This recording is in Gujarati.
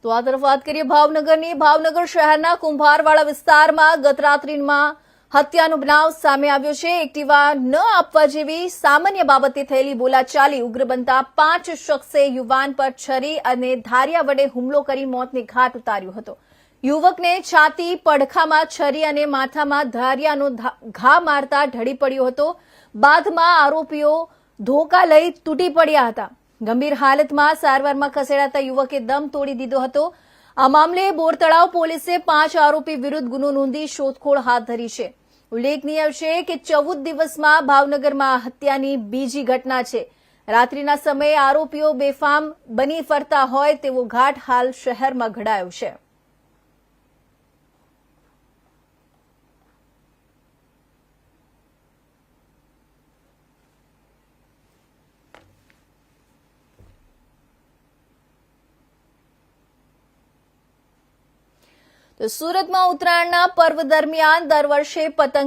તો આ તરફ વાત કરીએ ભાવનગરની. ભાવનગર શહેરના કુંભારવાડા વિસ્તારમાં ગત રાત્રિમાં હત્યાનો બનાવ સામે આવ્યો છે. એક્ટિવા ન આપવા જેવી સામાન્ય બાબતે થયેલી બોલાચાલી ઉગ્ર બનતા 5 શખ્સે યુવાન પર છરી અને ધારિયા વડે હુમલો કરી મોતને ઘાટ ઉતાર્યો હતો. યુવકને છાતી, પડખામાં છરી અને માથામાં ધારિયાનો ઘા મારતા ઢળી પડ્યો હતો. બાદમાં આરોપીઓ ધોકા લઈ તૂટી પડ્યા હતા. ગંભીર હાલતમાં સારવારમાં ખસેડાતા યુવકે દમ તોડી દીધો હતો. આ મામલે બોરતળાવ પોલીસે 5 આરોપી વિરુદ્ધ ગુનો નોંધી શોધખોળ હાથ ધરી છે. ઉલ્લેખનીય છે કે 14 દિવસમાં ભાવનગરમાં હત્યાની બીજી ઘટના છે. રાત્રિના સમયે આરોપીઓ બેફામ બની ફરતા હોય તેવો ઘાટ હાલ શહેરમાં ઘડાયો છે. તો સુરતમાં ઉત્તરાયણના પર્વ દરમિયાન દર વર્ષે પતંગ